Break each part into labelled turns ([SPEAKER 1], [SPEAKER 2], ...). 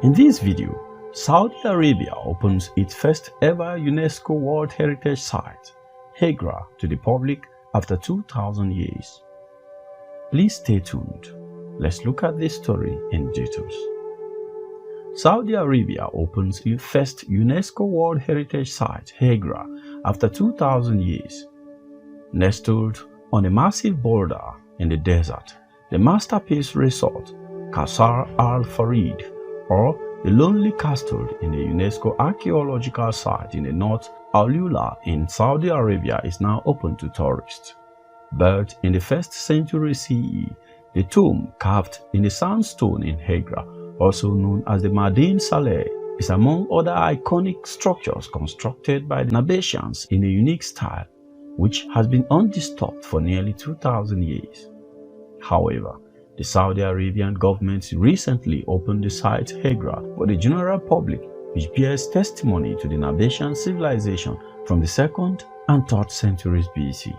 [SPEAKER 1] In this video, Saudi Arabia opens its first ever UNESCO World Heritage Site, Hegra, to the public after 2,000 years. Please stay tuned. Let's look at this story in details. Saudi Arabia opens its first UNESCO World Heritage Site, Hegra, after 2,000 years. Nestled on a massive boulder in the desert, the masterpiece resort, Qasr al-Farid, or the Lonely Castle in the UNESCO archaeological site in the north, Alula in Saudi Arabia, is now open to tourists. Built in the 1st century CE, the tomb carved in the sandstone in Hegra, also known as the Madin Saleh, is among other iconic structures constructed by the Nabateans in a unique style, which has been undisturbed for nearly 2,000 years. However, the Saudi Arabian government recently opened the site Hegra for the general public, which bears testimony to the Nabatean civilization from the 2nd and 3rd centuries BC.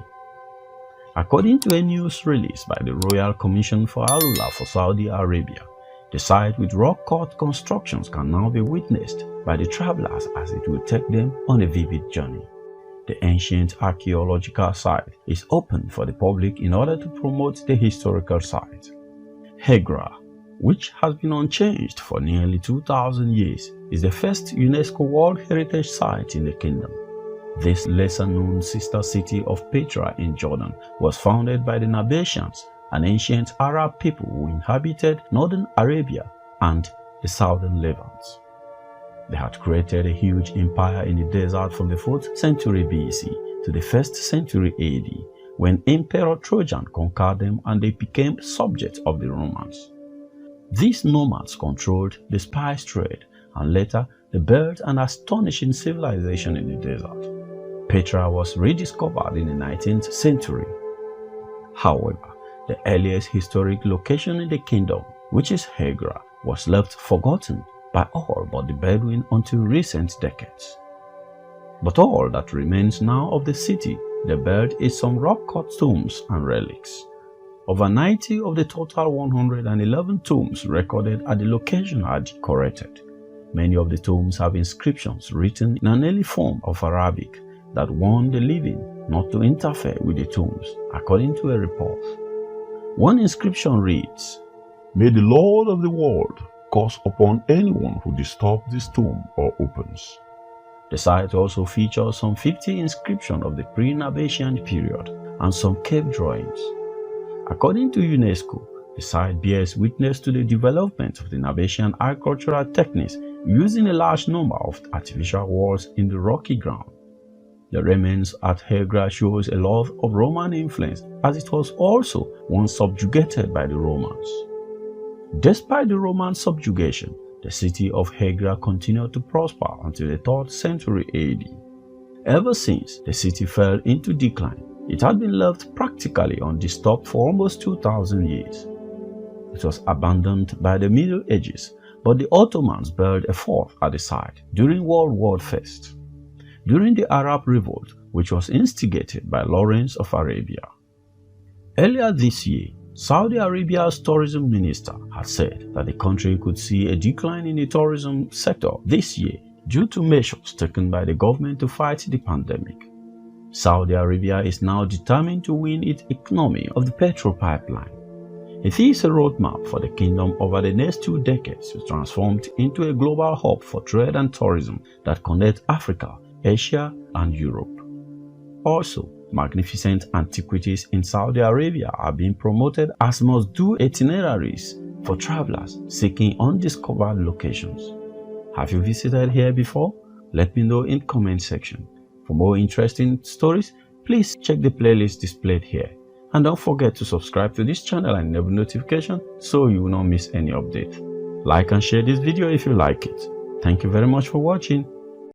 [SPEAKER 1] According to a news release by the Royal Commission for Alula for Saudi Arabia, the site with rock-cut constructions can now be witnessed by the travelers as it will take them on a vivid journey. The ancient archaeological site is open for the public in order to promote the historical site. Hegra, which has been unchanged for nearly 2,000 years, is the first UNESCO World Heritage Site in the kingdom. This lesser-known sister city of Petra in Jordan was founded by the Nabateans, an ancient Arab people who inhabited northern Arabia and the southern Levant. They had created a huge empire in the desert from the 4th century BC to the 1st century AD, when Emperor Trajan conquered them and they became subjects of the Romans. These nomads controlled the spice trade, and later they built an astonishing civilization in the desert. Petra was rediscovered in the 19th century. However, the earliest historic location in the kingdom, which is Hegra, was left forgotten by all but the Bedouin until recent decades. But all that remains now of the city they built is some rock-cut tombs and relics. Over 90 of the total 111 tombs recorded at the location are decorated. Many of the tombs have inscriptions written in an early form of Arabic that warn the living not to interfere with the tombs, according to a report. One inscription reads, "May the Lord of the world curse upon anyone who disturbs this tomb or opens." The site also features some 50 inscriptions of the pre-Nabatean period and some cave drawings. According to UNESCO, the site bears witness to the development of the Nabatean agricultural techniques using a large number of artificial walls in the rocky ground. The remains at Hegra shows a lot of Roman influence, as it was also once subjugated by the Romans. Despite the Roman subjugation, the city of Hegra continued to prosper until the 3rd century AD. Ever since the city fell into decline, it had been left practically undisturbed for almost 2,000 years. It was abandoned by the Middle Ages, but the Ottomans built a fort at the site during World War I. During the Arab Revolt, which was instigated by Lawrence of Arabia. Earlier this year, Saudi Arabia's tourism minister had said that the country could see a decline in the tourism sector this year due to measures taken by the government to fight the pandemic. Saudi Arabia is now determined to win its economy of the petrol pipeline. It is a roadmap for the kingdom over the next 2 decades to transform into a global hub for trade and tourism that connects Africa, Asia, and Europe. Also, magnificent antiquities in Saudi Arabia are being promoted as must-do itineraries for travelers seeking undiscovered locations. Have you visited here before? Let me know in the comment section. For more interesting stories, please check the playlist displayed here. And don't forget to subscribe to this channel and enable notification so you will not miss any update. Like and share this video if you like it. Thank you very much for watching.